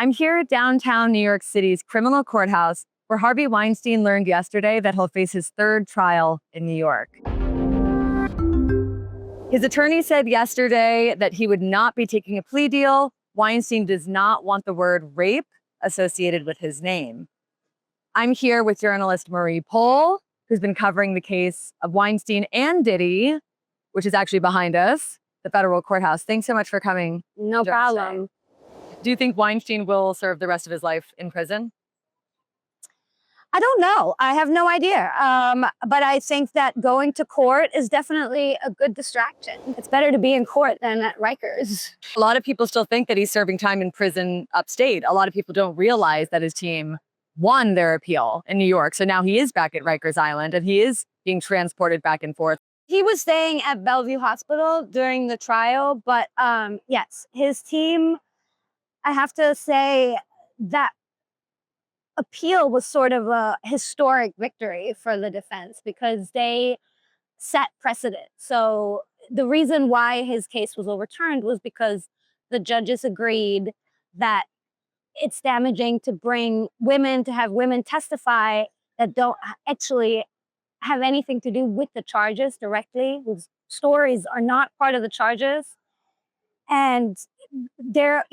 I'm here at downtown New York City's criminal courthouse, where Harvey Weinstein learned yesterday that he'll face his third trial in New York. His attorney said yesterday that he would not be taking a plea deal. Weinstein does not want the word rape associated with his name. I'm here with journalist Marie Pohl, who's been covering the case of Weinstein and Diddy, which is actually behind us, the federal courthouse. Thanks so much for coming. No problem. Do you think Weinstein will serve the rest of his life in prison? I don't know. I have no idea. But I think that going to court is definitely a good distraction. It's better to be in court than at Rikers. A lot of people still think that he's serving time in prison upstate. A lot of people don't realize that his team won their appeal in New York. So now he is back at Rikers Island and he is being transported back and forth. He was staying at Bellevue Hospital during the trial. But yes, his team, I have to say that appeal was sort of a historic victory for the defense because they set precedent. So the reason why his case was overturned was because the judges agreed that it's damaging to bring women, to have women testify that don't actually have anything to do with the charges directly, whose stories are not part of the charges. And they're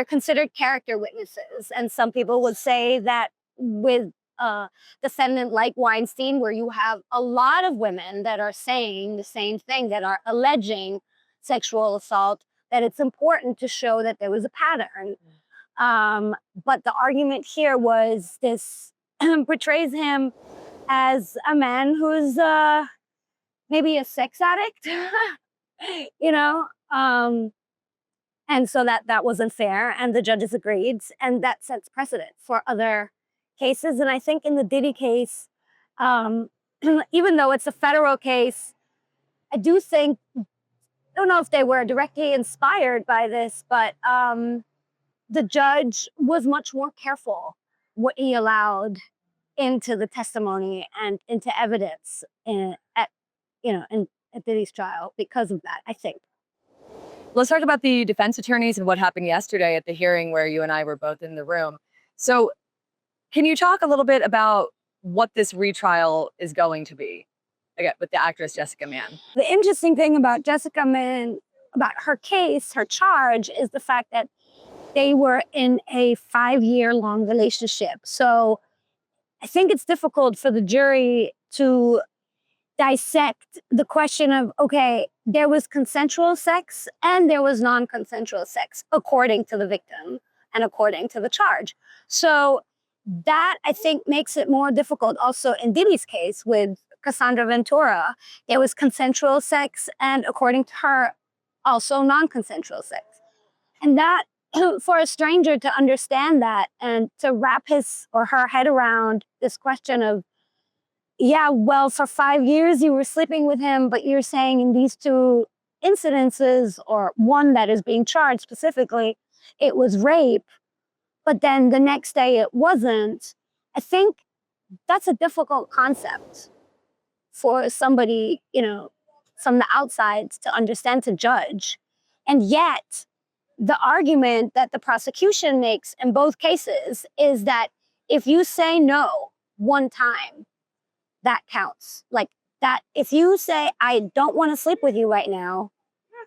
considered character witnesses. And some people would say that with a defendant like Weinstein, where you have a lot of women that are saying the same thing, that are alleging sexual assault, that it's important to show that there was a pattern. But the argument here was this portrays him as a man who's maybe a sex addict, and so that wasn't fair, and the judges agreed, and that sets precedent for other cases. And I think in the Diddy case, even though it's a federal case, I do think, I don't know if they were directly inspired by this, but the judge was much more careful what he allowed into the testimony and into evidence at Diddy's trial because of that, I think. Let's talk about the defense attorneys and what happened yesterday at the hearing where you and I were both in the room. So can you talk a little bit about what this retrial is going to be, again, with the actress Jessica Mann? The interesting thing about Jessica Mann, about her case, her charge, is the fact that they were in a 5-year-long relationship. So I think it's difficult for the jury to dissect the question of, okay, there was consensual sex and there was non-consensual sex, according to the victim and according to the charge. So that, I think, makes it more difficult. Also, in Diddy's case with Cassandra Ventura, there was consensual sex and, according to her, also non-consensual sex. And that, for a stranger to understand that and to wrap his or her head around this question of, yeah, well, for 5 years you were sleeping with him, but you're saying in these two incidences, or one that is being charged specifically, it was rape, but then the next day it wasn't. I think that's a difficult concept for somebody, from the outside to understand, to judge. And yet, the argument that the prosecution makes in both cases is that if you say no one time, that counts. Like that, if you say, I don't want to sleep with you right now,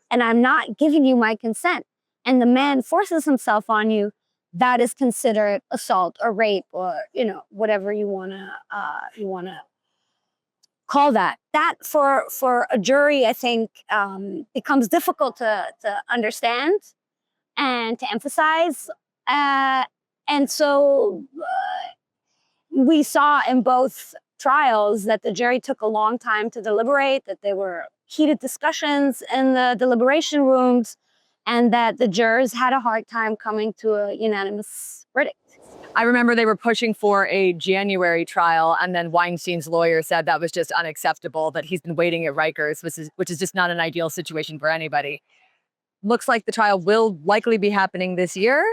and I'm not giving you my consent, and the man forces himself on you, that is considered assault or rape or, whatever you wanna call that. That for a jury, I think, becomes difficult to understand and to emphasize. And so we saw in both trials that the jury took a long time to deliberate, that there were heated discussions in the deliberation rooms, and that the jurors had a hard time coming to a unanimous verdict. I remember they were pushing for a January trial, and then Weinstein's lawyer said that was just unacceptable, that he's been waiting at Rikers, which is just not an ideal situation for anybody. Looks like the trial will likely be happening this year.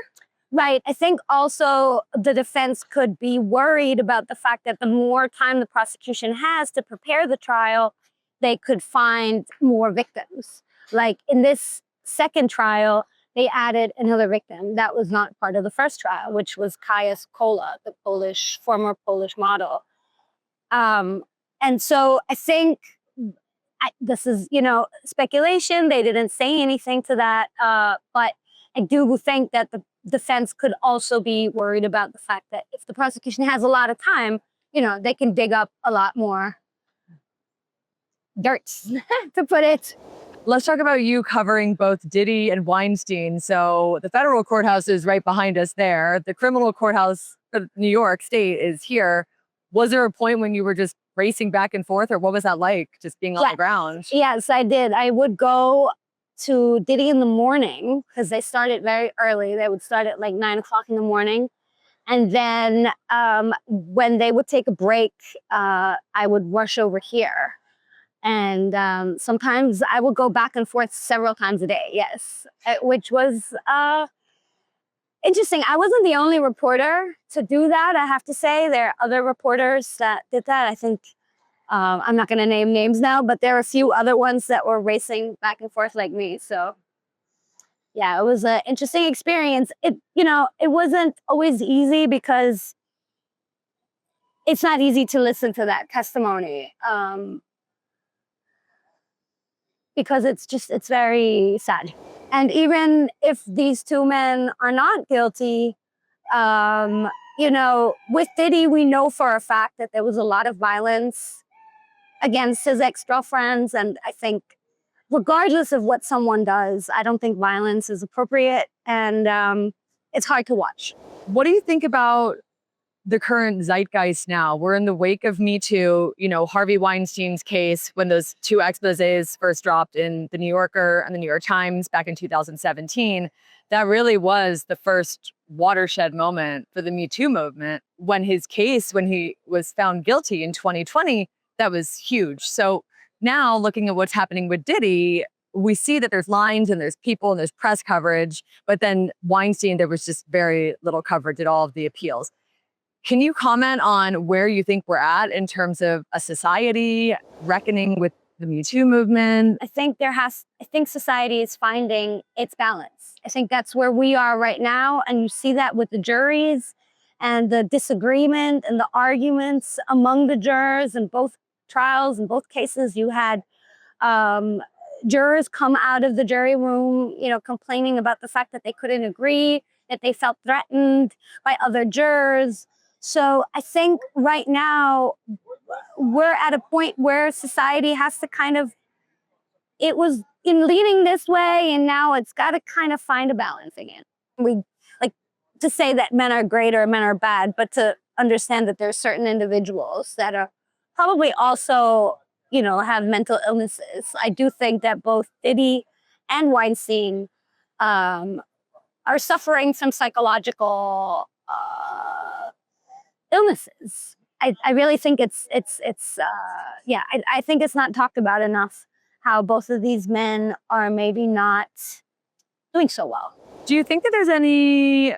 Right. I think also the defense could be worried about the fact that the more time the prosecution has to prepare the trial, they could find more victims. Like in this second trial, they added another victim that was not part of the first trial, which was Kaja Kola, the former Polish model. And so I think this is, speculation. They didn't say anything to that. But I do think that the defense could also be worried about the fact that if the prosecution has a lot of time, they can dig up a lot more dirt, to put it. Let's talk about you covering both Diddy and Weinstein. So the federal courthouse is right behind us there. The criminal courthouse of New York State is here. Was there a point when you were just racing back and forth, or what was that like, just being on the ground? Yes, I did. I would go to Diddy in the morning because they started very early. They would start at like 9 o'clock in the morning. And then when they would take a break, I would rush over here. And sometimes I would go back and forth several times a day, yes, which was interesting. I wasn't the only reporter to do that, I have to say. There are other reporters that did that. I think, I'm not going to name names now, but there are a few other ones that were racing back and forth like me. So yeah, it was an interesting experience. It wasn't always easy because it's not easy to listen to that testimony. Because it's very sad. And even if these two men are not guilty, with Diddy, we know for a fact that there was a lot of violence against his ex-girlfriends. And I think regardless of what someone does, I don't think violence is appropriate. And it's hard to watch. What do you think about the current zeitgeist now? We're in the wake of Me Too, Harvey Weinstein's case, when those two exposés first dropped in the New Yorker and the New York Times back in 2017. That really was the first watershed moment for the Me Too movement. When he was found guilty in 2020, that was huge. So now looking at what's happening with Diddy, we see that there's lines and there's people and there's press coverage, but then Weinstein, there was just very little coverage at all of the appeals. Can you comment on where you think we're at in terms of a society reckoning with the Me Too movement? I think society is finding its balance. I think that's where we are right now. And you see that with the juries and the disagreement and the arguments among the jurors in both trials, in both cases. You had jurors come out of the jury room, complaining about the fact that they couldn't agree, that they felt threatened by other jurors. So I think right now we're at a point where society has to it was in leaning this way, and now it's got to kind of find a balance again. We like to say that men are great or men are bad, but to understand that there's certain individuals that are probably also, have mental illnesses. I do think that both Diddy and Weinstein are suffering from psychological illnesses. I really think I think it's not talked about enough how both of these men are maybe not doing so well. Do you think that there's any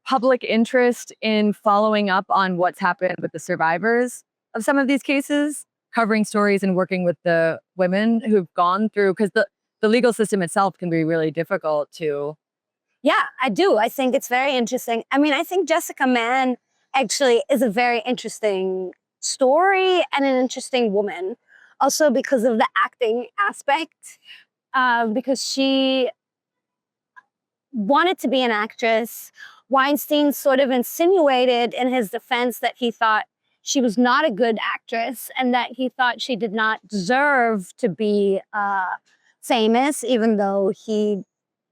public interest in following up on what's happened with the survivors of some of these cases, covering stories and working with the women who've gone through, because the legal system itself can be really difficult to. Yeah, I do. I think it's very interesting. I mean, I think Jessica Mann actually is a very interesting story and an interesting woman. Also because of the acting aspect, because she wanted to be an actress. Weinstein sort of insinuated in his defense that he thought she was not a good actress and that he thought she did not deserve to be famous, even though he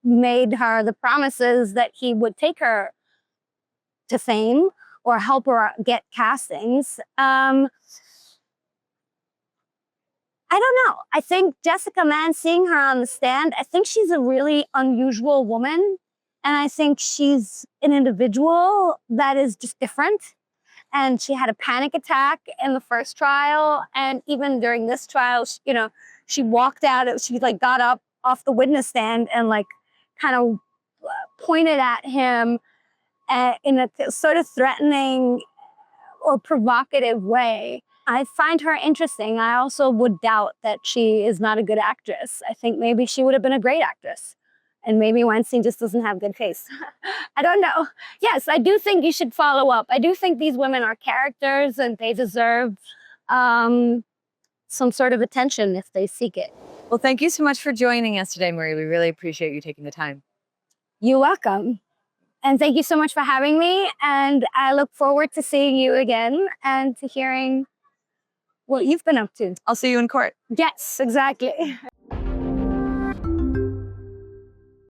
made her the promises that he would take her to fame or help her get castings. I don't know. I think Jessica Mann, seeing her on the stand, I think she's a really unusual woman. And I think she's an individual that is just different. And she had a panic attack in the first trial. And even during this trial, she walked out, she got up off the witness stand and kind of pointed at him in a sort of threatening or provocative way. I find her interesting. I also would doubt that she is not a good actress. I think maybe she would have been a great actress. And maybe Weinstein just doesn't have good face. I don't know. Yes, I do think you should follow up. I do think these women are characters and they deserve some sort of attention if they seek it. Well, thank you so much for joining us today, Marie. We really appreciate you taking the time. You're welcome. And thank you so much for having me. And I look forward to seeing you again and to hearing what you've been up to. I'll see you in court. Yes, exactly.